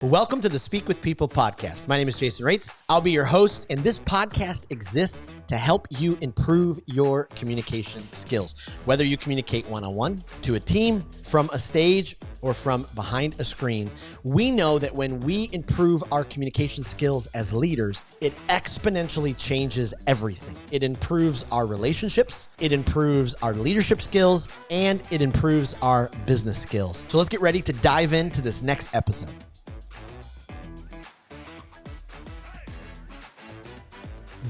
Welcome to the Speak with People podcast. My name is Jason Raitz. I'll be your host, and this podcast exists to help you improve your communication skills. Whether you communicate one-on-one, to a team, from a stage, or from behind a screen, we know that when we improve our communication skills as leaders, it exponentially changes everything. It improves our relationships, it improves our leadership skills, and it improves our business skills. So let's get ready to dive into this next episode.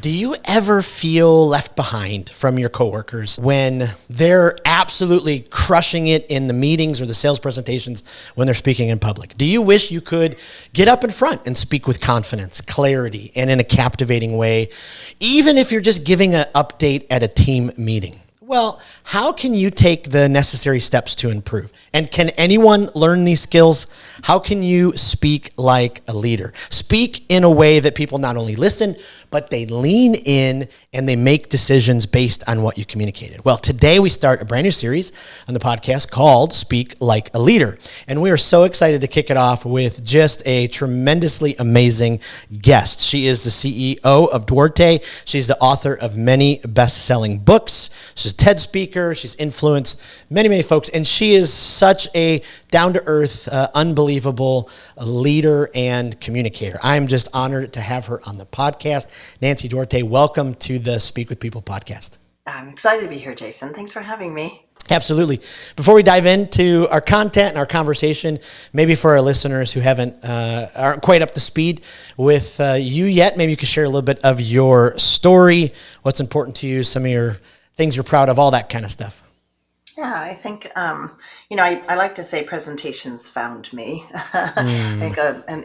Do you ever feel left behind from your coworkers when they're absolutely crushing it in the meetings or the sales presentations when they're speaking in public? Do you wish you could get up in front and speak with confidence, clarity, and in a captivating way, even if you're just giving an update at a team meeting? Well, how can you take the necessary steps to improve? And can anyone learn these skills? How can you speak like a leader? Speak in a way that people not only listen, but they lean in and they make decisions based on what you communicated. Well, today we start a brand new series on the podcast called Speak Like a Leader. And we are so excited to kick it off with just a tremendously amazing guest. She is the CEO of Duarte. She's the author of many best-selling books. She's a TED speaker. She's influenced many, many folks. And she is such a down-to-earth, unbelievable leader and communicator. I'm just honored to have her on the podcast. Nancy Duarte, welcome to the Speak with People podcast. I'm excited to be here, Jason. Thanks for having me. Absolutely. Before we dive into our content and our conversation, maybe for our listeners who aren't quite up to speed with you yet, maybe you could share a little bit of your story, what's important to you, some of your things you're proud of, all that kind of stuff. Yeah, I think, I like to say presentations found me. I think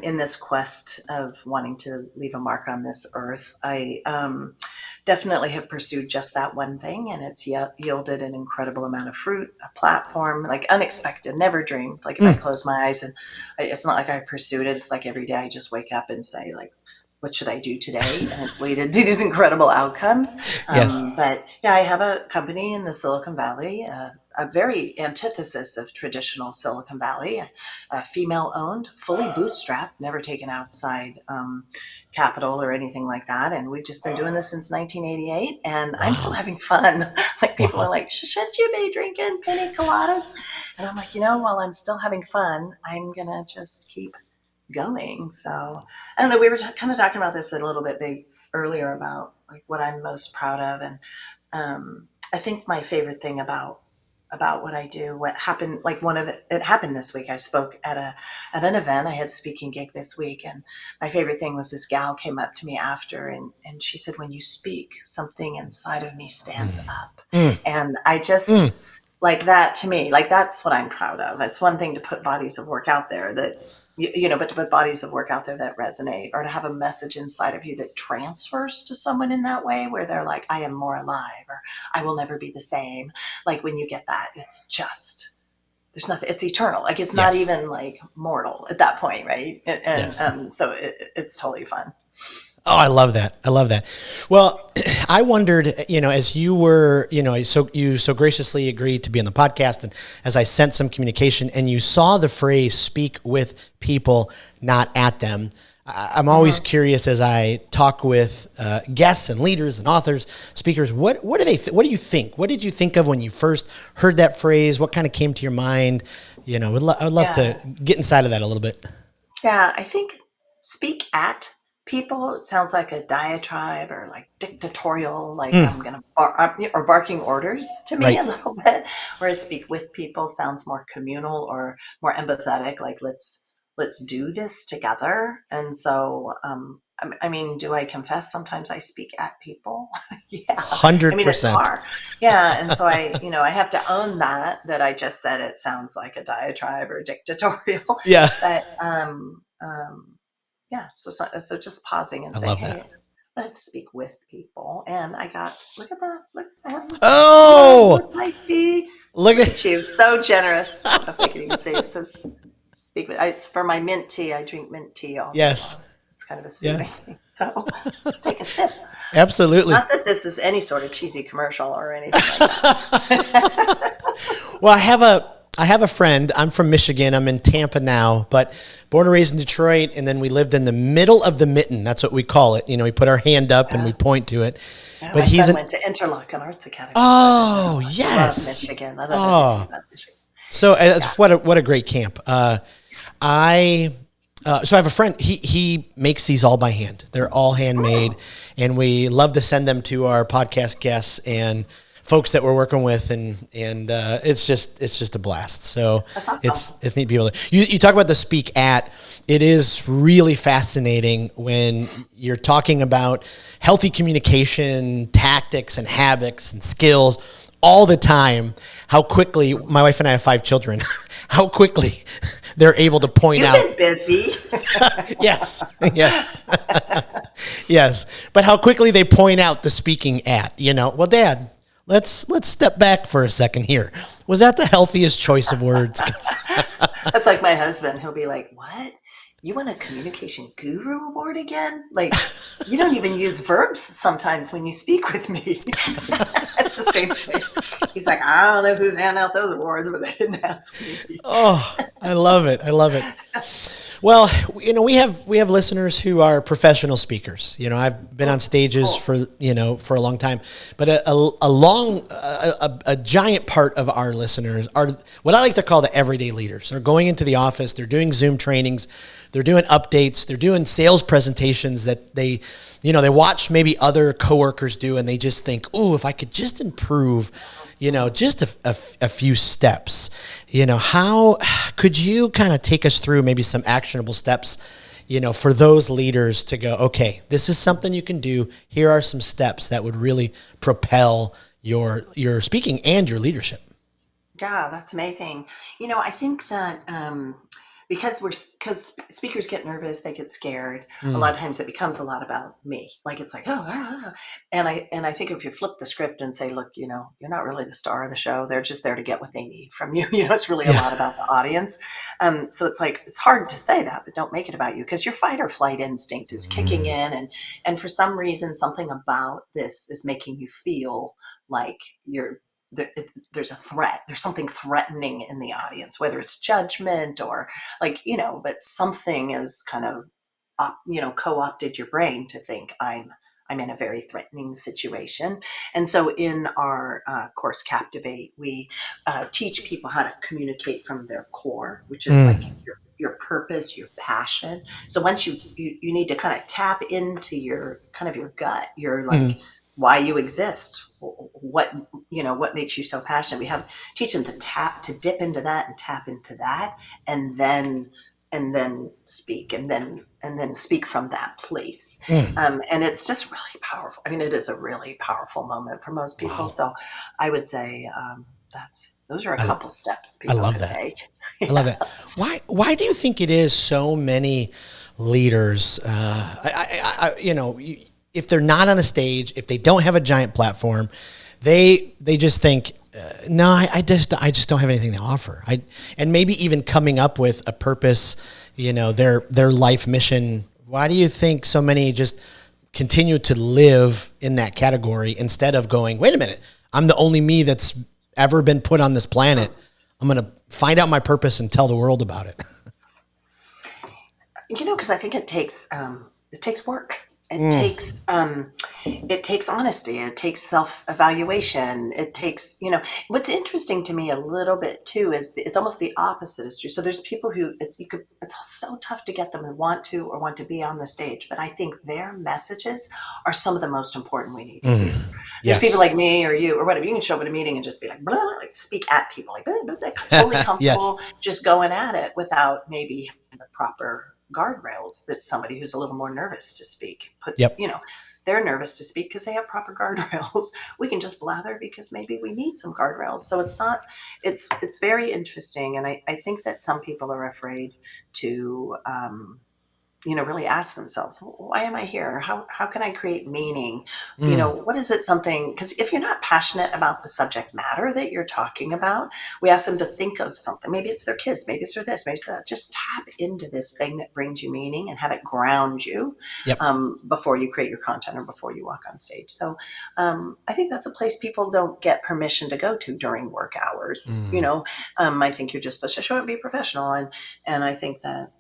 in this quest of wanting to leave a mark on this earth, I definitely have pursued just that one thing, and it's yielded an incredible amount of fruit, a platform, like unexpected, never dreamed. Like if I close my eyes and it's not like I pursued it. It's like every day I just wake up and say like, what should I do today? And it's leading to these incredible outcomes. Yes. But yeah, I have a company in the Silicon Valley, a very antithesis of traditional Silicon Valley, female owned, fully bootstrapped, never taken outside capital or anything like that. And we've just been doing this since 1988, and wow. I'm still having fun. Like people are like, shouldn't you be drinking pina coladas? And I'm like, while I'm still having fun, I'm going to just keep going. So I don't know, we were kind of talking about this a little bit earlier about like what I'm most proud of. And I think my favorite thing about what I do, what happened, like it happened this week. I spoke at an event. I had a speaking gig this week, and my favorite thing was this gal came up to me after and she said, when you speak, something inside of me stands up. And I just like that to me, like that's what I'm proud of. It's one thing to put bodies of work out there that but to put bodies of work out there that resonate, or to have a message inside of you that transfers to someone in that way where they're like, I am more alive, or I will never be the same. Like when you get that, it's just, there's nothing, it's eternal. Like it's not even like mortal at that point. Right. And so it's totally fun. Oh, I love that. I love that. Well, I wondered, as you were, so you so graciously agreed to be on the podcast, and as I sent some communication and you saw the phrase speak with people, not at them, I'm always curious as I talk with guests and leaders and authors, speakers, what do you think? What did you think of when you first heard that phrase? What kind of came to your mind? I would love to get inside of that a little bit. Yeah, I think speak at people, it sounds like a diatribe or like dictatorial, like I'm going to, or barking orders to me a little bit. Whereas speak with people sounds more communal or more empathetic, like let's do this together. And so, I mean, do I confess sometimes I speak at people? Yeah. 100%. I mean, it's hard. Yeah. And so I have to own that I just said it sounds like a diatribe or dictatorial. Yeah. But, yeah. So just pausing and saying, hey, I have to speak with people. And I got, look at that. Look, I have this. Oh, my tea. Look at you. So generous. I don't know if I can even say it. It says, speak with, it's for my mint tea. I drink mint tea all day long. It's kind of a soothing thing. So take a sip. Absolutely. Not that this is any sort of cheesy commercial or anything like that. Well, I have I have a friend. I'm from Michigan. I'm in Tampa now, but born and raised in Detroit. And then we lived in the middle of the mitten. That's what we call it. We put our hand up and we Yeah. point to it. Yeah, But my he's son an, went to Interlochen Arts Academy, so oh, I love yes. Michigan. I love everything Oh, about Michigan. so Yeah. what a great camp. I so I have a friend. He makes these all by hand. They're all handmade, Mm, and we love to send them to our podcast guests and folks that we're working with, and it's just a blast. So that's awesome. it's neat people. You talk about the speak at. It is really fascinating when you're talking about healthy communication tactics and habits and skills all the time. How quickly my wife and I have 5 children. How quickly they're able to point You've out. been busy. Yes, yes, yes. But how quickly they point out the speaking at. Well, Dad, let's step back for a second here. Was that the healthiest choice of words? That's like my husband. He'll be like, "What? You want a communication guru award again? Like, you don't even use verbs sometimes when you speak with me." It's the same thing. He's like, "I don't know who's handing out those awards, but they didn't ask me." Oh, I love it. I love it. Well, we have listeners who are professional speakers. I've been on stages Cool. for a long time, but a giant part of our listeners are what I like to call the everyday leaders. They're going into the office, they're doing Zoom trainings, they're doing updates, they're doing sales presentations that they watch maybe other coworkers do, and they just think, "Oh, if I could just improve, just a few steps." How could you kind of take us through maybe some actionable steps, for those leaders to go, okay, this is something you can do. Here are some steps that would really propel your speaking and your leadership. Yeah, that's amazing. I think that because speakers get nervous, they get scared. A lot Mm, of times it becomes a lot about me. Like it's like, oh, and I think if you flip the script and say, look, you're not really the star of the show. They're just there to get what they need from you. It's really a yeah. lot about the audience. So it's like it's hard to say that, but don't make it about you because your fight or flight instinct is kicking Mm, in, and for some reason, something about this is making you feel like you're there's a threat. There's something threatening in the audience, whether it's judgment or like, but something is kind of, co-opted your brain to think I'm in a very threatening situation. And so in our course Captivate, we teach people how to communicate from their core, which is like mm, your purpose, your passion. So once you need to kind of tap into your kind of your gut, your like mm, why you exist, what makes you so passionate. We have teach them to dip into that and tap into that, and then speak, and then speak from that place. mm. And it's just really powerful. I mean, it is a really powerful moment for most people. Wow. So I would say those are a I, couple steps I people love could that. take. I love Yeah. that. Why do you think it is so many leaders? If they're not on a stage, if they don't have a giant platform, they just think, no, I just don't have anything to offer. And maybe even coming up with a purpose, their life mission. Why do you think so many just continue to live in that category instead of going, wait a minute, I'm the only me that's ever been put on this planet. I'm going to find out my purpose and tell the world about it. Because I think it takes work. It Mm, takes it takes honesty. It takes self evaluation. It takes what's interesting to me a little bit too is it's almost the opposite is true. So there's people who it's so tough to get them to want to be on the stage, but I think their messages are some of the most important we need to mm, hear. There's people yes. like me or you or whatever. You can show up at a meeting and just be like, blah, blah, like speak at people like blah, blah, blah, totally Yes. comfortable just going at it without maybe the proper guardrails that somebody who's a little more nervous to speak puts, Yep. they're nervous to speak because they have proper guardrails. We can just blather because maybe we need some guardrails. So it's not, it's very interesting. And I think that some people are afraid to really ask themselves, why am I here? How can I create meaning? Mm, What is it something, because if you're not passionate about the subject matter that you're talking about, we ask them to think of something. Maybe it's their kids, maybe it's their this, maybe it's that. Just tap into this thing that brings you meaning and have it ground you yep. before you create your content or before you walk on stage. So I think that's a place people don't get permission to go to during work hours. Mm, I think you're just supposed to show up and be professional. And I think that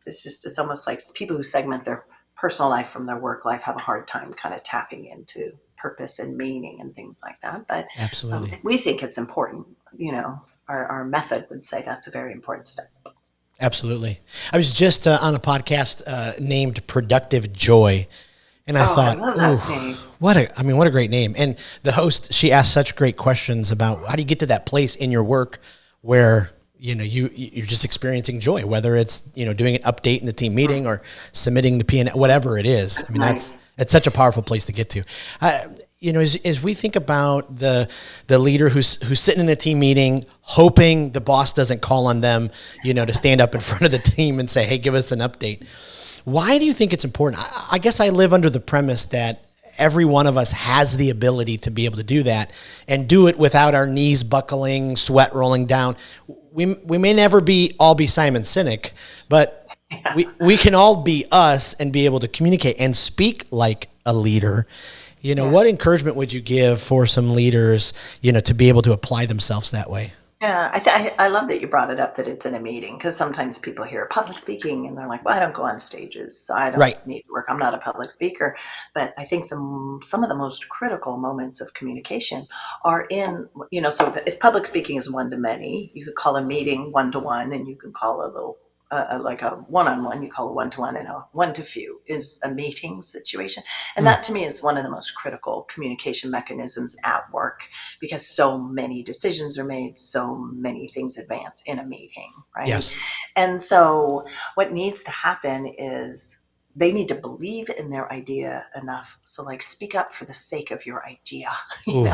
it's almost like people who segment their personal life from their work life have a hard time kind of tapping into purpose and meaning and things like that. But absolutely. we think it's important. Our method would say that's a very important step. Absolutely. I was just on a podcast named Productive Joy. And I Oh, I thought, love oh, that name. what a great name. And the host, she asked such great questions about how do you get to that place in your work where, you're just experiencing joy, whether it's, doing an update in the team meeting or submitting the P&L, whatever it is. That's I mean, nice. it's such a powerful place to get to. As we think about the leader who's sitting in a team meeting, hoping the boss doesn't call on them, to stand up in front of the team and say, hey, give us an update. Why do you think it's important? I guess I live under the premise that every one of us has the ability to be able to do that and do it without our knees buckling, sweat rolling down. We may never all be Simon Sinek, but we can all be us and be able to communicate and speak like a leader. Yeah. What encouragement would you give for some leaders, to be able to apply themselves that way? Yeah, I love that you brought it up that it's in a meeting, because sometimes people hear public speaking and they're like, well, I don't go on stages, so I don't Right. need to work. I'm not a public speaker. But I think some of the most critical moments of communication are so if public speaking is one to many, you could call a meeting one to one, and you can call a little like a one-on-one, you call a one-to-one, and a one-to-few is a meeting situation. And Mm, that to me is one of the most critical communication mechanisms at work, because so many decisions are made, so many things advance in a meeting, right? yes. And so what needs to happen is they need to believe in their idea enough. So, like, speak up for the sake of your idea, Ooh,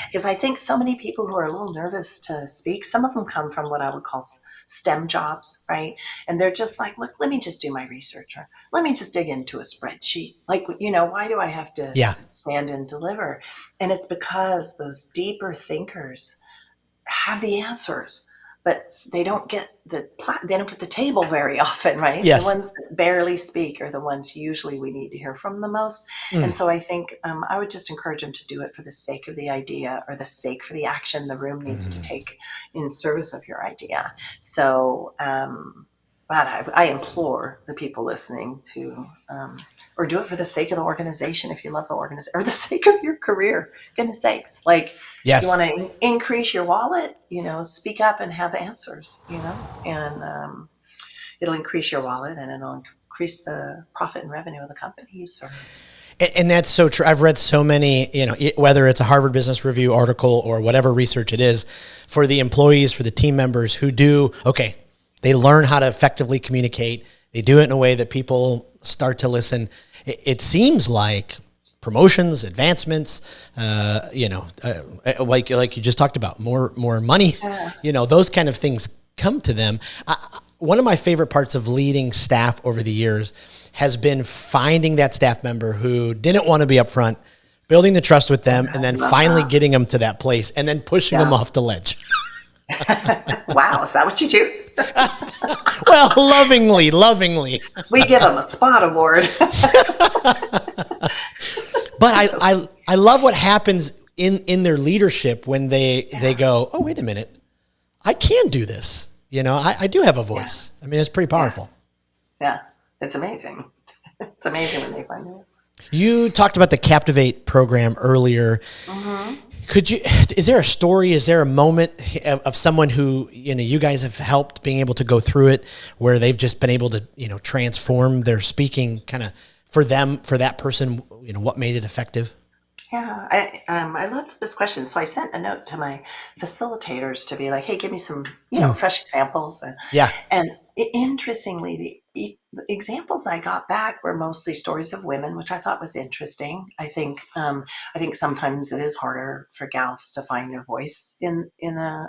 because I think so many people who are a little nervous to speak, some of them come from what I would call STEM jobs, right? And they're just like, look, let me just do my research, or let me just dig into a spreadsheet. Like, why do I have to yeah. stand and deliver? And it's because those deeper thinkers have the answers, but they don't get the table very often, right? The Yes. ones that barely speak are the ones usually we need to hear from the most. Mm, And so I think I would just encourage them to do it for the sake of the idea, or the sake for the action the room needs to mm. take in service of your idea. So, God, I implore the people listening to, or do it for the sake of the organization if you love the organization, or the sake of your career. Goodness sakes, like, you Yes. want to increase your wallet, speak up and have answers, and it'll increase your wallet, and it'll increase the profit and revenue of the company you serve. And that's so true. I've read so many, whether it's a Harvard Business Review article or whatever research it is, for the employees, for the team members who they learn how to effectively communicate. They do it in a way that people start to listen. It seems like promotions, advancements, like you just talked about, more money, Yeah. those kind of things come to them. One of my favorite parts of leading staff over the years has been finding that staff member who didn't want to be upfront, building the trust with them, and then Love finally that. getting them to that place, and then pushing them Yeah. off the ledge. Wow, is that what you do? Well, lovingly. We give them a spot award. But I love what happens in their leadership when they go, oh, wait a minute, I can do this. I do have a voice. I mean, it's pretty powerful. Yeah, it's amazing. It's amazing when they find it. You talked about the Captivate program earlier. Mm-hmm. Is there a story? Is there a moment of someone who, you guys have helped being able to go through it where they've just been able to, transform their speaking kind of for that person, what made it effective? Yeah, I loved this question. So I sent a note to my facilitators to be like, hey, give me some, fresh examples. Yeah. And interestingly, the examples I got back were mostly stories of women, which I thought was interesting. I think sometimes it is harder for gals to find their voice in a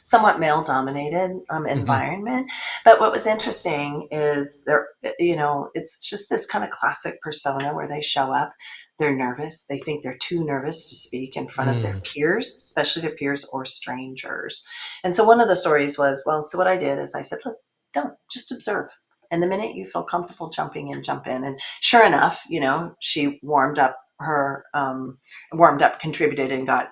somewhat male dominated Mm-hmm. environment. But what was interesting is there, it's just this kind of classic persona where they show up. They're nervous. They think they're too nervous to speak in front of their Mm. peers, especially their peers or strangers. And so one of the stories was, well, so what I did is I said, look, don't just observe. And the minute you feel comfortable jumping in, jump in. And sure enough, she warmed up, contributed, and got,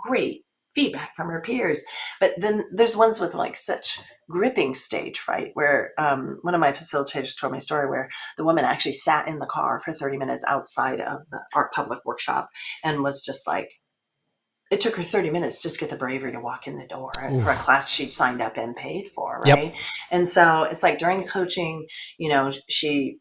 great feedback from her peers. But then there's ones with like such gripping stage fright where one of my facilitators told me a story where the woman actually sat in the car for 30 minutes outside of the art public workshop and was just like, it took her 30 minutes just to get the bravery to walk in the door Ooh. for a class she'd signed up and paid for, Yep. right? And so it's like during coaching, she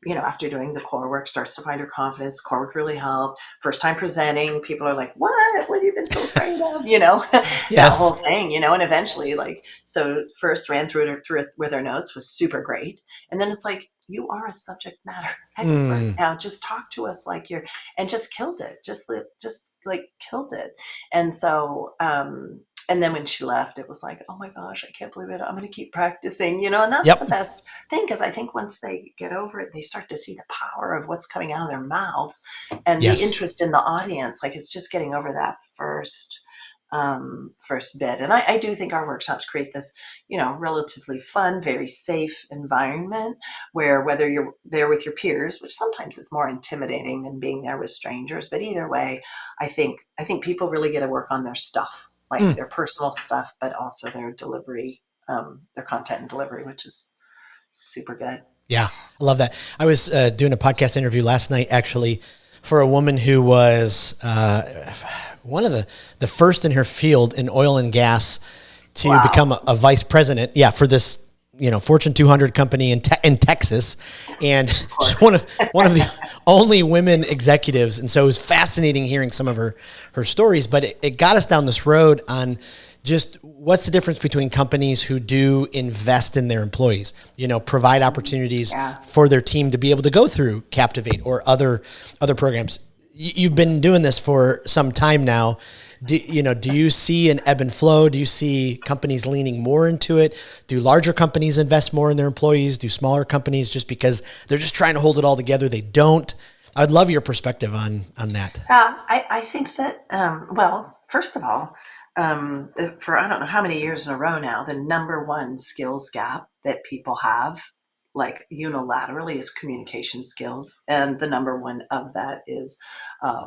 after doing the core work starts to find her confidence. Core work really helped. First time presenting, people are like, what have you been so afraid of? That whole Yes. thing, and eventually so first ran through it with her notes was super great. And then it's like, you are a subject matter expert. Mm. Now just talk to us like you're, and just killed it. Just like killed it. And so, and then when she left, it was like, oh my gosh, I can't believe it. I'm going to keep practicing, and that's the Yep. best thing. Because I think once they get over it, they start to see the power of what's coming out of their mouths and the Yes. interest in the audience. Like it's just getting over that first bit. And I do think our workshops create this, relatively fun, very safe environment where whether you're there with your peers, which sometimes is more intimidating than being there with strangers, but either way, I think people really get to work on their stuff, like Mm. their personal stuff, but also their delivery, their content and delivery, which is super good. Yeah, I love that. I was doing a podcast interview last night, actually, for a woman who was one of the first in her field in oil and gas to become Wow. a vice president. Yeah, for this Fortune 200 company in Texas, and Of she's course. one of the only women executives. And so it was fascinating hearing some of her stories. But it got us down this road on just what's the difference between companies who do invest in their employees, provide opportunities Yeah. for their team to be able to go through Captivate or other programs. You've been doing this for some time now. Do you see an ebb and flow? Do you see companies leaning more into it? Do larger companies invest more in their employees? Do smaller companies, just because they're just trying to hold it all together, they don't? I'd love your perspective on that. I think that, well, first of all, for I don't know how many years in a row now, the number one skills gap that people have, like unilaterally, is communication skills. And the number one of that is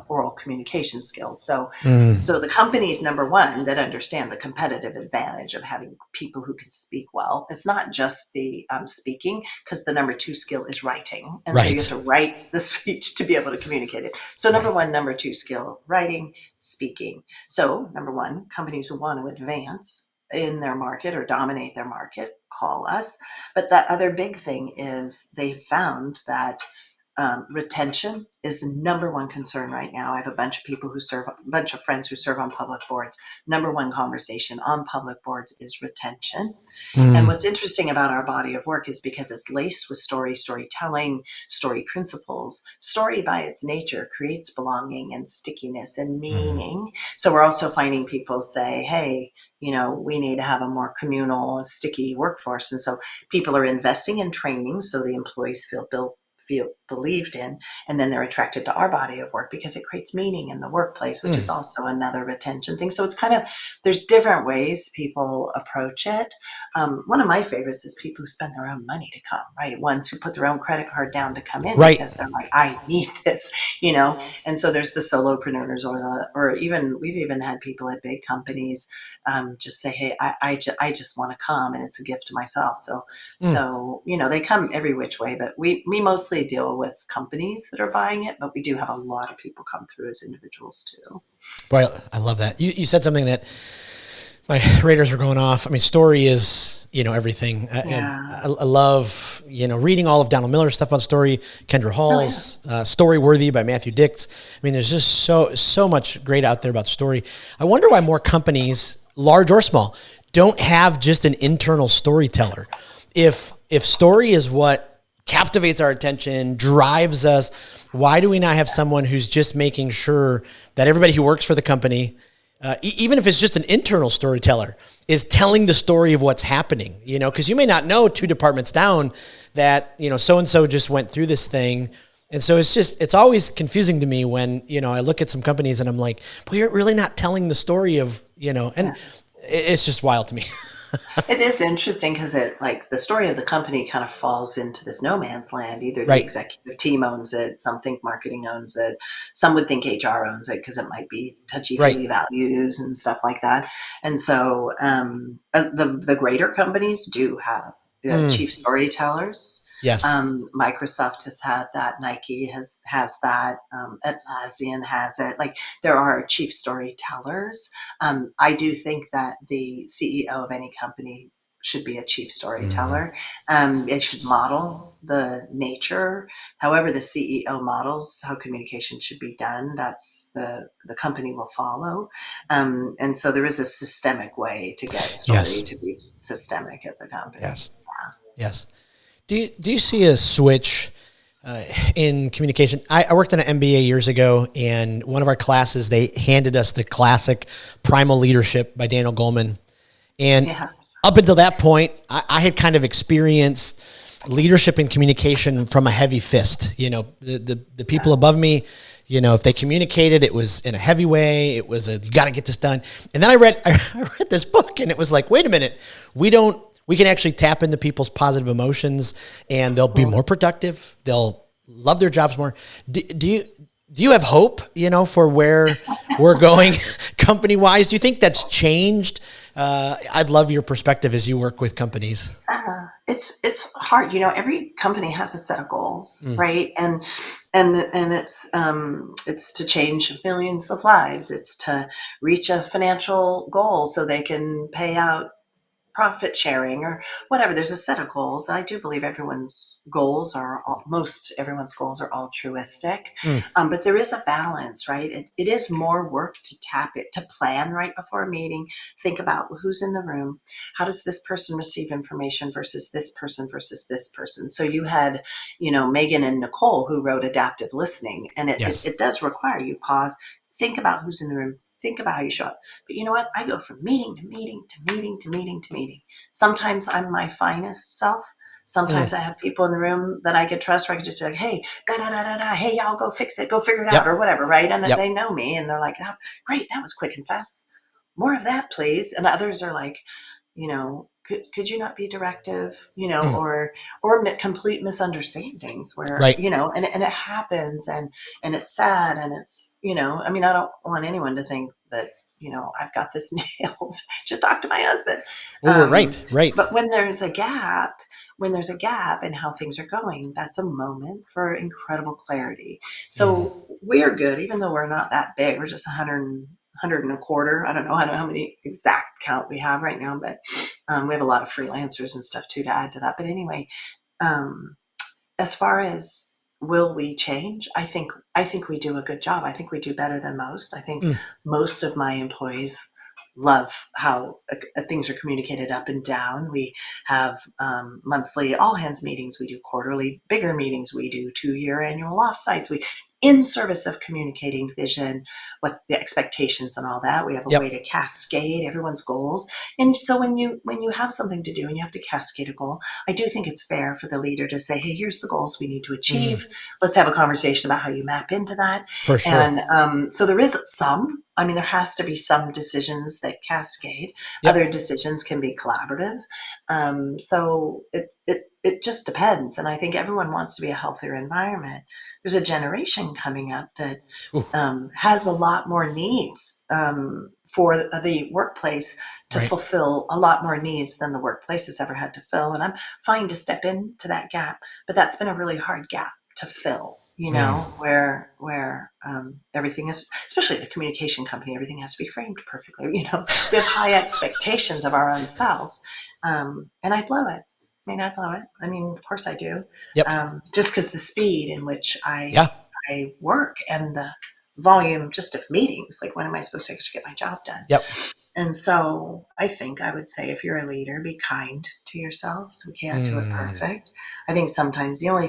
oral communication skills. So Mm. the companies, number one, that understand the competitive advantage of having people who can speak well. It's not just the speaking, because the number two skill is writing. And so you have Right. to write the speech to be able to communicate it. So number Right. one, number two skill, writing, speaking. So number one, companies who want to advance in their market or dominate their market, call us. But that other big thing is they found that retention is the number one concern right now. I have a bunch of friends who serve on public boards. Number one conversation on public boards is retention. And Mm. what's interesting about our body of work is because it's laced with storytelling, story principles. Story by its nature creates belonging and stickiness and Mm. meaning. So we're also finding people say, hey, we need to have a more communal, sticky workforce. And so people are investing in training so the employees feel believed in, and then they're attracted to our body of work because it creates meaning in the workplace, which is Mm. also another retention thing. So it's kind of, there's different ways people approach it. One of my favorites is people who spend their own money to come, right? Ones who put their own credit card down to come in Right. because they're like, I need this, And so there's the solopreneurs or even, we've even had people at big companies just say, hey, I just want to come and it's a gift to myself. Mm. So, they come every which way, but we mostly deal with companies that are buying it, but we do have a lot of people come through as individuals too. Boy, I love that. You said something that my radars are going off. I mean, story is, everything. And Yeah. I love, reading all of Donald Miller's stuff about story, Kendra Oh, yeah. Hall's Story Worthy by Matthew Dix. I mean, there's just so much great out there about story. I wonder why more companies, large or small, don't have just an internal storyteller. if story is what captivates our attention, drives us, why do we not have someone who's just making sure that everybody who works for the company, even if it's just an internal storyteller, is telling the story of what's happening, because you may not know 2 departments down that, so-and-so just went through this thing. And so it's always confusing to me when, I look at some companies and I'm like, but you're really not telling the story of, and it's just wild to me. It is interesting because the story of the company kind of falls into this no man's land. Either the Right. executive team owns it, some think marketing owns it, some would think HR owns it because it might be touchy-feely values and stuff like that. And so the greater companies do have chief storytellers. Yes. Microsoft has had that. Nike has that. Atlassian has it. Like, there are chief storytellers. I do think that the CEO of any company should be a chief storyteller. It should model the nature. However, the CEO models how communication should be done, that's the company will follow. And so there is a systemic way to get story to be systemic at the company. Yes. Yes. Do you see a switch in communication? I worked in an MBA years ago, and one of our classes, they handed us the classic Primal Leadership by Daniel Goleman. And up until that point, I had kind of experienced leadership and communication from a heavy fist. The people above me, if they communicated, it was in a heavy way. It was you got to get this done. And then I read this book, and it was like, wait a minute, we can actually tap into people's positive emotions, and they'll be more productive. They'll love their jobs more. Do you have hope, for where we're going company wise? Do you think that's changed? I'd love your perspective as you work with companies. It's hard. Every company has a set of goals, right? And it's to change millions of lives. It's to reach a financial goal so they can pay out profit sharing or whatever. There's a set of goals. And I do believe most everyone's goals are altruistic. But there is a balance, right? It is more work to tap it, to plan right before a meeting, think about who's in the room. How does this person receive information versus this person versus this person? So you had, Megan and Nicole who wrote Adaptive Listening, and it does require you pause, think about who's in the room, think about how you show up. But you know what? I go from meeting to meeting to meeting to meeting to meeting. Sometimes I'm my finest self. Sometimes I have people in the room that I could trust where I could just be like, hey, hey, y'all go fix it, go figure it out or whatever, right? And they know me and they're like, oh, great, that was quick and fast. More of that, please. And others are like, could you not be directive, or complete misunderstandings where, and it happens and it's sad and it's, I don't want anyone to think that, I've got this nailed. Just talk to my husband. Right. But when there's a gap in how things are going, that's a moment for incredible clarity. So we're good, even though we're not that big. We're just 100 and a quarter. I don't know how many exact count we have right now, but we have a lot of freelancers and stuff too to add to that. But anyway, as far as will we change, I think we do a good job. I think we do better than most. I think most of my employees love how things are communicated up and down. We have monthly all hands meetings. We do quarterly bigger meetings. We do 2-year annual offsites. We in service of communicating vision, what the expectations and all that. We have a way to cascade everyone's goals. And so when you have something to do and you have to cascade a goal, I do think it's fair for the leader to say, hey, here's the goals we need to achieve. Let's have a conversation about how you map into that. For sure. And so there is there has to be some decisions that cascade. Other decisions can be collaborative. So it just depends. And I think everyone wants to be a healthier environment. There's a generation coming up that has a lot more needs for the workplace to fulfill a lot more needs than the workplace has ever had to fill. And I'm fine to step into that gap, but that's been a really hard gap to fill. Where everything is, especially at a communication company, everything has to be framed perfectly. We have high expectations of our own selves, and I blow it. Of course I do. Just because the speed in which I work and the volume just of meetings, like when am I supposed to actually get my job done? And so I think I would say if you're a leader, be kind to yourself. We can't do it perfect. I think sometimes the only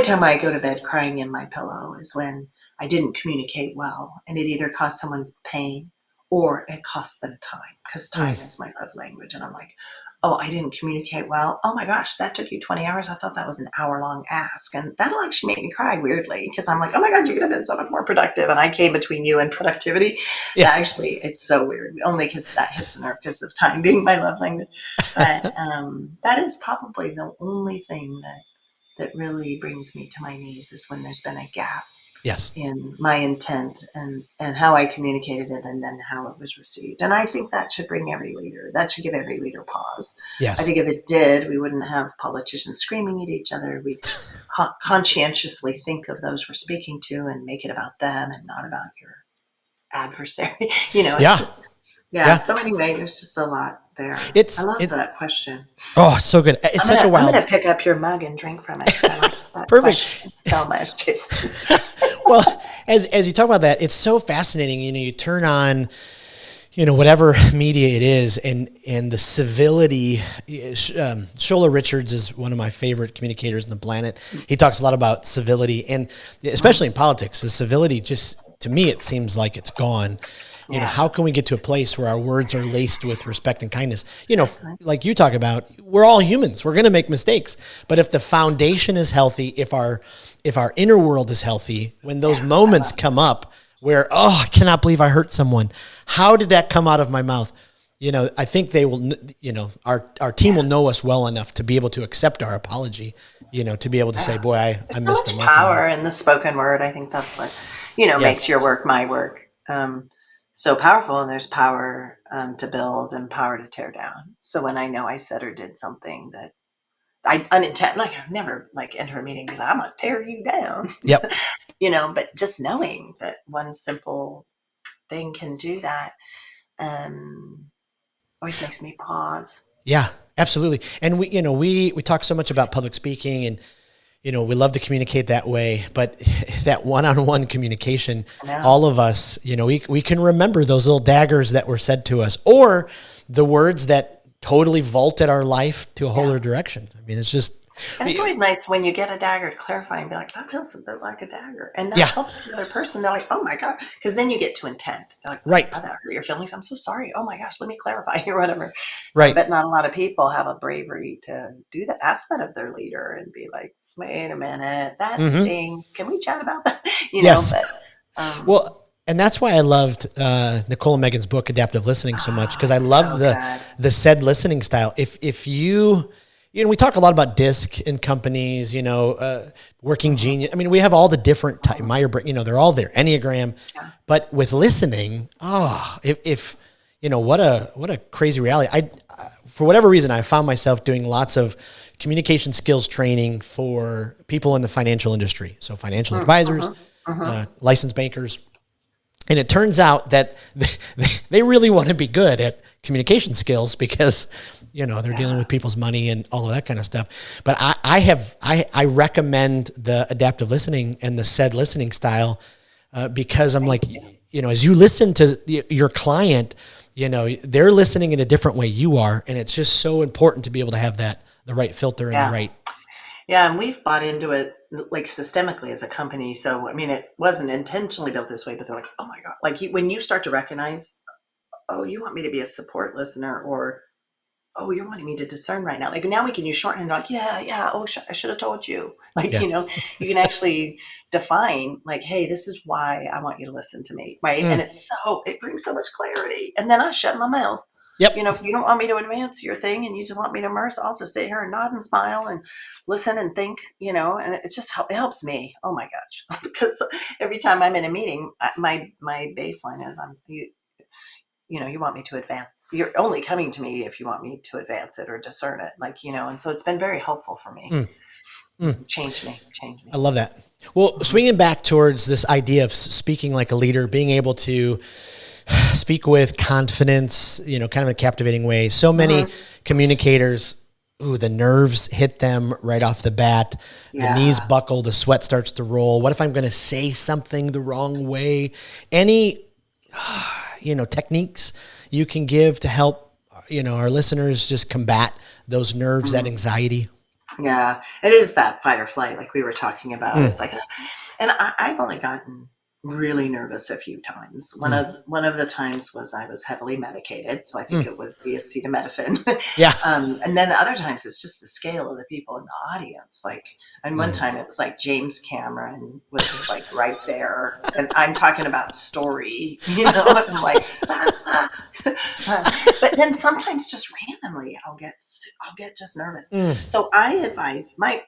time I go to bed crying in my pillow is when I didn't communicate well, and it either caused someone pain or it cost them time, because time is my love language. And I'm like, oh, I didn't communicate well. Oh my gosh, that took you 20 hours. I thought that was an hour-long ask. And that'll actually make me cry weirdly, because I'm like, oh my God, you could have been so much more productive. And I came between you and productivity. Yeah. Actually, it's so weird, only because that hits a nerve because of time being my love language. But that is probably the only thing that really brings me to my knees, is when there's been a gap Yes. in my intent and how I communicated it, and then how it was received. And I think that should give every leader pause. I Yes. think if it did, we wouldn't have politicians screaming at each other. We'd conscientiously think of those we're speaking to and make it about them and not about your adversary. It's just, Yeah. So anyway, there's just a lot there. I love that question. Oh, so good. It's I'm going to pick up your mug and drink from it, because I like that Perfect. question so much, Jason. Well, as you talk about that, it's so fascinating. You turn on, whatever media it is, and the civility. Shola Richards is one of my favorite communicators on the planet. He talks a lot about civility, and especially in politics, the civility just, to me, it seems like it's gone. How can we get to a place where our words are laced with respect and kindness? Like you talk about, we're all humans. We're going to make mistakes. But if the foundation is healthy, if our inner world is healthy, when those moments come up where, oh, I cannot believe I hurt someone. How did that come out of my mouth? I think they will, our team will know us well enough to be able to accept our apology, to be able to say, boy, I missed the so mark. Much power in the spoken word. I think that's what, makes your work my work. So powerful, and there's power to build and power to tear down. So when I know I said or did something that I unintentionally, I've never enter a meeting and be like, I'm gonna tear you down. Yep. But just knowing that one simple thing can do that always makes me pause. Yeah, absolutely. And we talk so much about public speaking, and we love to communicate that way, but that one-on-one communication, all of us, we can remember those little daggers that were said to us, or the words that totally vaulted our life to a whole other direction. I mean, it's just... And it's always nice when you get a dagger to clarify and be like, that feels a bit like a dagger. And that helps the other person. They're like, oh my God. Because then you get to intent. They're like, right. Oh, that hurt your feelings. I'm so sorry. Oh my gosh, let me clarify or whatever. Right. But not a lot of people have a bravery to do that. Ask that of their leader and be like, wait a minute, that stings. Can we chat about that? Yes. But, well, and that's why I loved Nicole and Megan's book, Adaptive Listening, so much, because I love the said listening style. If you... we talk a lot about DISC in companies, working genius. I mean, we have all the different type, they're all there, Enneagram. But with listening, if what a crazy reality. For whatever reason, I found myself doing lots of communication skills training for people in the financial industry. So financial advisors, licensed bankers. And it turns out that they really want to be good at communication skills, because they're dealing with people's money and all of that kind of stuff. But I recommend the adaptive listening and the said listening style because I'm like, as you listen to your client, they're listening in a different way you are, and it's just so important to be able to have the right filter and the right. Yeah, and we've bought into it systemically as a company. So I mean, it wasn't intentionally built this way, but they're like, oh my God, when you start to recognize, oh, you want me to be a support listener, or oh, you're wanting me to discern right now. Now we can use shorthand. They're like, yeah. Oh, I should have told you. Yes. You can actually define hey, this is why I want you to listen to me. Right. And it brings so much clarity. And then I shut my mouth. Yep. If you don't want me to advance your thing and you just want me to immerse, I'll just sit here and nod and smile and listen and think, and it just it helps me. Oh my gosh. Because every time I'm in a meeting, my baseline is you want me to advance. You're only coming to me if you want me to advance it or discern it. And so it's been very helpful for me. Changed me. I love that. Well, swinging back towards this idea of speaking like a leader, being able to speak with confidence, kind of in a captivating way. So many communicators, the nerves hit them right off the bat. The knees buckle, the sweat starts to roll. What if I'm going to say something the wrong way? techniques you can give to help, our listeners just combat those nerves, that anxiety? Yeah, it is that fight or flight, like we were talking about. It's like, and I've only gotten really nervous a few times. One of the times was I was heavily medicated, so I think it was the acetaminophen. Yeah. And then other times it's just the scale of the people in the audience. Like, and one time it was like James Cameron was like right there, and I'm talking about story, and I'm like, but then sometimes just randomly I'll get just nervous. So I advise my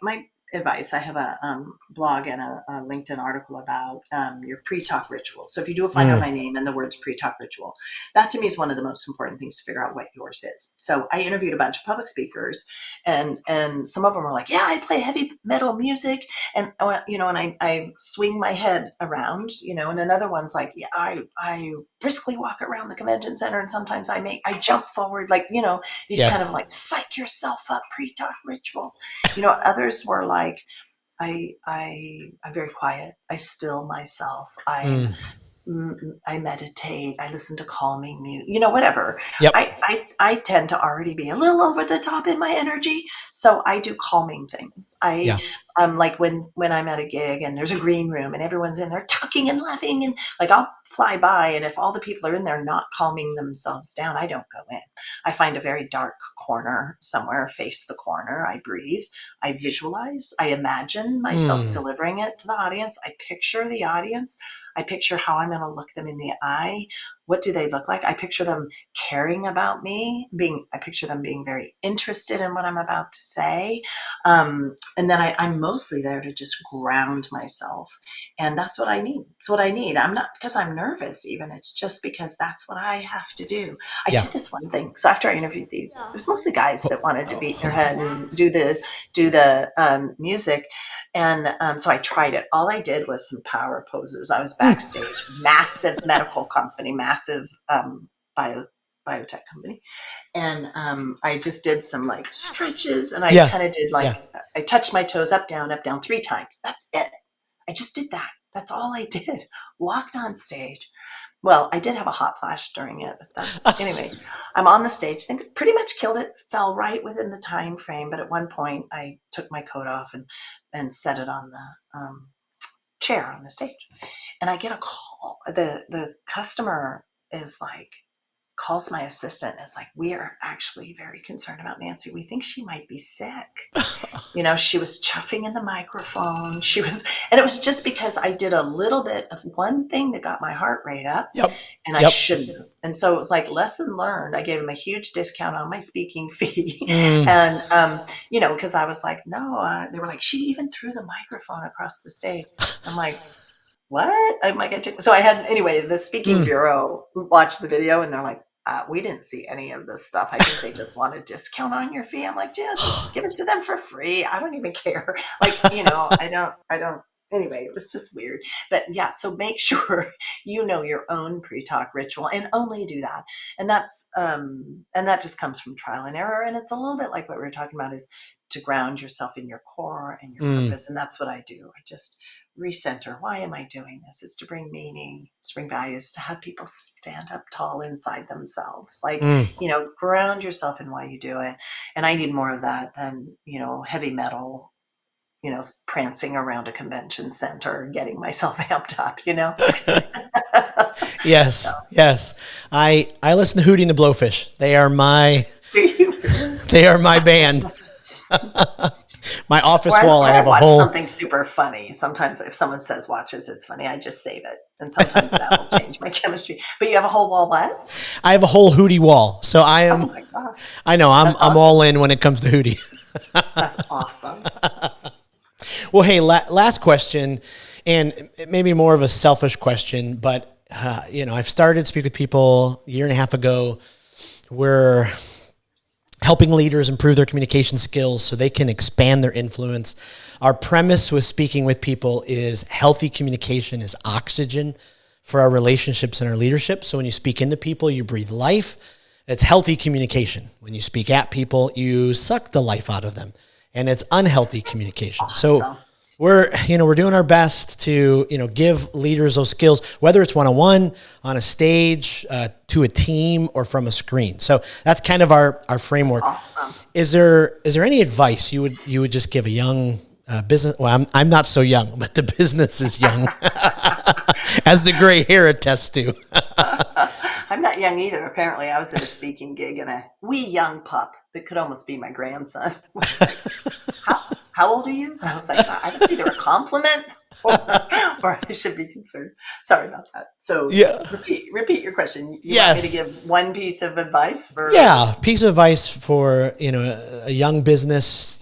advice. I have a blog and a LinkedIn article about your pre-talk ritual. So if you do find out my name and the words pre-talk ritual, that to me is one of the most important things to figure out what yours is. So I interviewed a bunch of public speakers, and some of them were like, yeah, I play heavy metal music, and and I swing my head around, and another one's like, yeah, I briskly walk around the convention center, and sometimes I jump forward, like, these Yes. kind of like psych yourself up pre-talk rituals. Others were like, I'm very quiet. I still myself. I meditate. I listen to calming music, whatever. Yep. I tend to already be a little over the top in my energy. So I do calming things. Like when I'm at a gig and there's a green room and everyone's in there talking and laughing, and like I'll fly by, and if all the people are in there not calming themselves down, I don't go in. I find a very dark corner somewhere, face the corner. I breathe. I visualize. I imagine myself delivering it to the audience. I picture the audience. I picture how I'm going to look them in the eye. What do they look like? I picture them caring about me. I picture them being very interested in what I'm about to say. And then I'm mostly there to just ground myself. And that's what I need. It's what I need. I'm not because I'm nervous even. It's just because that's what I have to do. I did this one thing. So after I interviewed these, it was mostly guys that wanted to beat their head and do the music. And so I tried it. All I did was some power poses. I was backstage, massive medical company, massive biotech company. And I just did some like stretches, and I kind of did like, I touched my toes up, down, 3 times. That's it. I just did that. That's all I did. Walked on stage. Well, I did have a hot flash during it, but anyway, I'm on the stage, think pretty much killed it, fell right within the time frame. But at one point I took my coat off and set it on the chair on the stage. And I get a call. The customer is like, calls my assistant, is like, we are actually very concerned about Nancy. We think she might be sick. She was chuffing in the microphone. And it was just because I did a little bit of one thing that got my heart rate up. And I shouldn't have. And so it was like, lesson learned. I gave him a huge discount on my speaking fee. And, because I was like, no, they were like, she even threw the microphone across the stage. I'm like, what? I'm like, so I had, anyway, the speaking bureau watched the video, and they're like, we didn't see any of this stuff. I think they just want a discount on your fee. I'm like, yeah, just give it to them for free. I don't even care. Like, I don't. Anyway, it was just weird. But yeah, so make sure you know your own pre-talk ritual, and only do that. And that just comes from trial and error. And it's a little bit like what we were talking about, is to ground yourself in your core and your purpose. And that's what I do. I just recenter. Why am I doing this? It's to bring meaning, to bring values, to have people stand up tall inside themselves. Like, ground yourself in why you do it. And I need more of that than, heavy metal, prancing around a convention center, getting myself amped up, Yes. So. Yes. I listen to Hootie and the Blowfish. They are my band. My office wall, I have a whole... something super funny. Sometimes if someone says watches, it's funny, I just save it. And sometimes that will change my chemistry. But you have a whole wall what? I have a whole Hootie wall. So I am... Oh my gosh. I know. I'm all in when it comes to Hootie. That's awesome. Well, hey, last question, and maybe more of a selfish question, but, I've started to speak with people a year and a half ago. We're helping leaders improve their communication skills so they can expand their influence. Our premise with speaking with people is healthy communication is oxygen for our relationships and our leadership. So when you speak into people, you breathe life. It's healthy communication. When you speak at people, you suck the life out of them. And it's unhealthy communication. Awesome. So we're doing our best to, give leaders those skills, whether it's one-on-one, on a stage, to a team, or from a screen. So that's kind of our framework. That's awesome. Is there any advice you would just give a young business? Well, I'm not so young, but the business is young, as the gray hair attests to. I'm not young either. Apparently, I was at a speaking gig, and a wee young pup that could almost be my grandson was like, how old are you? And I was like, that's either a compliment or I should be concerned. Sorry about that. So repeat your question. You want me to give one piece of advice for? Yeah, piece of advice for, a young business,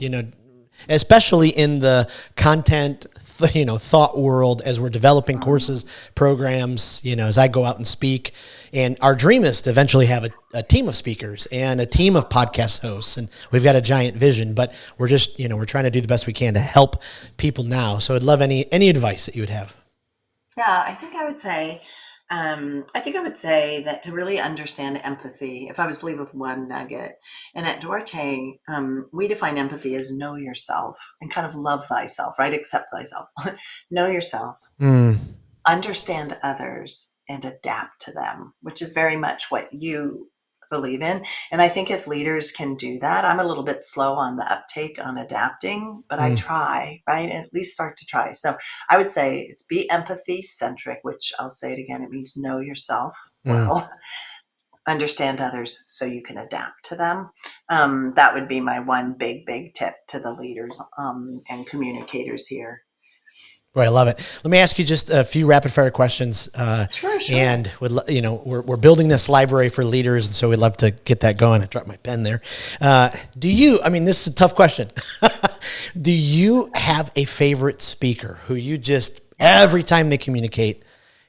especially in the content, thought world, as we're developing courses, programs, as I go out and speak. And our dream is to eventually have a team of speakers and a team of podcast hosts. And we've got a giant vision, but we're just, we're trying to do the best we can to help people now. So I'd love any advice that you would have. Yeah, I think I would say that to really understand empathy, if I was to leave with one nugget, and at Duarte, we define empathy as know yourself and kind of love thyself, right? Accept thyself. Know yourself, understand others, and adapt to them, which is very much what you believe in. And I think if leaders can do that, I'm a little bit slow on the uptake on adapting, but I try, right? And at least start to try. So I would say it's be empathy centric, which I'll say it again. It means know yourself well, understand others so you can adapt to them. That would be my one big tip to the leaders and communicators here. Right, I love it. Let me ask you just a few rapid fire questions. Sure. And we're building this library for leaders, and so we'd love to get that going. I dropped my pen there. This is a tough question. Do you have a favorite speaker who you just, every time they communicate,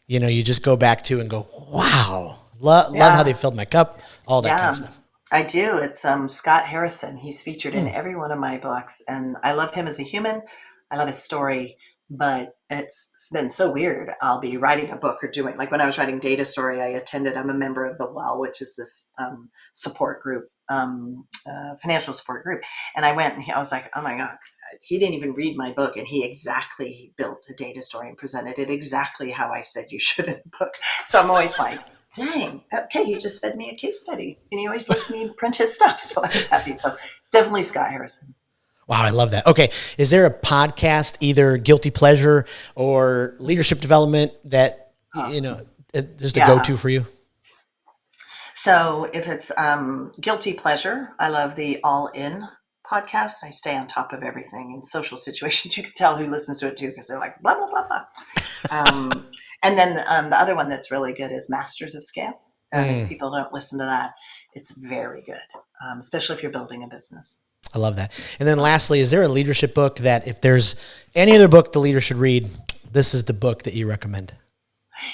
you just go back to and go, wow, love how they filled my cup, all that kind of stuff? I do. It's Scott Harrison. He's featured in every one of my books, and I love him as a human. I love his story. But it's been so weird. I'll be writing a book or doing, like when I was writing Data Story, I'm a member of the WELL, which is this support group, financial support group. And I went and I was like, oh my God, he didn't even read my book. And he exactly built a data story and presented it exactly how I said you should in the book. So I'm always like, dang, okay, he just fed me a case study. And he always lets me print his stuff. So I was happy. So it's definitely Scott Harrison. Wow, I love that. Okay, is there a podcast, either guilty pleasure or leadership development, that just a go-to for you? So if it's guilty pleasure, I love the All In podcast. I stay on top of everything in social situations. You can tell who listens to it too, because they're like blah blah blah blah. And then the other one that's really good is Masters of Scale. If people don't listen to that, it's very good, especially if you're building a business. I love that. And then lastly, is there a leadership book that if there's any other book the leader should read, this is the book that you recommend?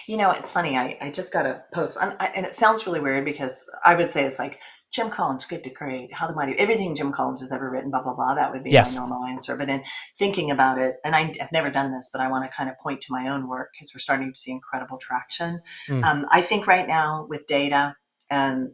It's funny. I just got a post, and it sounds really weird because I would say it's like Jim Collins, Good to Great, How the Mighty, everything Jim Collins has ever written, blah, blah, blah. That would be my normal answer. But in thinking about it, and I've never done this, but I want to kind of point to my own work because we're starting to see incredible traction. I think right now with data and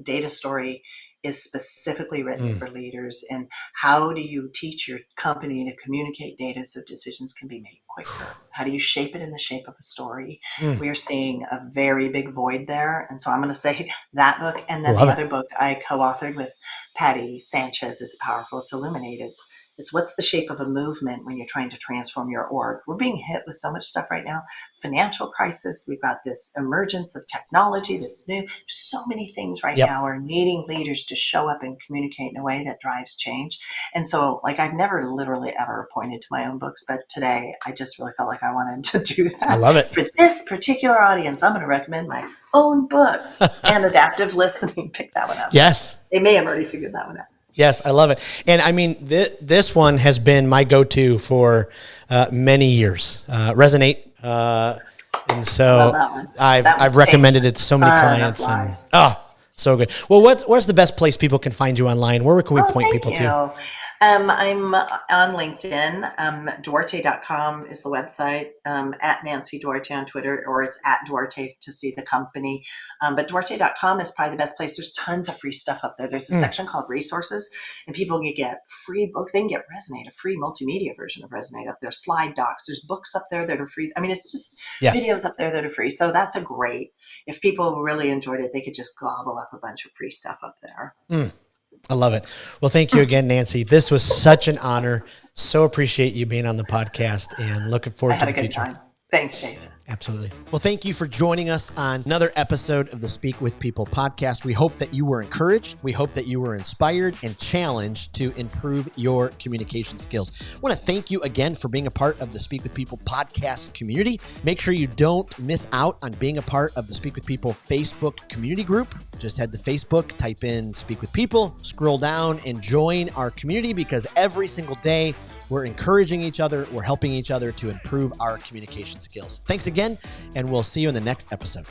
Data Story is specifically written for leaders. And how do you teach your company to communicate data so decisions can be made quicker? How do you shape it in the shape of a story? We are seeing a very big void there. And so I'm going to say that book. And then other book I co-authored with Patty Sanchez is powerful. It's Illuminate. It's what's the shape of a movement when you're trying to transform your org. We're being hit with so much stuff right now. Financial crisis. We've got this emergence of technology that's new. There's so many things right now are needing leaders to show up and communicate in a way that drives change. And so I've never literally ever pointed to my own books, but today I just really felt like I wanted to do that. I love it. For this particular audience, I'm going to recommend my own books and adaptive listening. Pick that one up. Yes. They may have already figured that one out. Yes, I love it. And I mean, this one has been my go-to for many years. Resonate. And so I've recommended it to so many clients. And, so good. Well, what's the best place people can find you online? Where can we point people to? I'm on LinkedIn. Duarte.com is the website. At Nancy Duarte on Twitter, or it's at Duarte to see the company. But Duarte.com is probably the best place. There's tons of free stuff up there. There's a section called resources, and people can get free book. They can get Resonate, a free multimedia version of Resonate up there. Slide docs. There's books up there that are free. I mean, it's just videos up there that are free. So that's a great. If people really enjoyed it, they could just gobble up a bunch of free stuff up there. I love it. Well, thank you again, Nancy. This was such an honor. So appreciate you being on the podcast and looking forward to the future. I had a good time. Thanks, Jason. Absolutely. Well, thank you for joining us on another episode of the Speak with People podcast. We hope that you were encouraged. We hope that you were inspired and challenged to improve your communication skills. I want to thank you again for being a part of the Speak with People podcast community. Make sure you don't miss out on being a part of the Speak with People Facebook community group. Just head to Facebook, type in Speak with People, scroll down and join our community, because every single day we're encouraging each other, we're helping each other to improve our communication skills. Thanks again, and we'll see you in the next episode.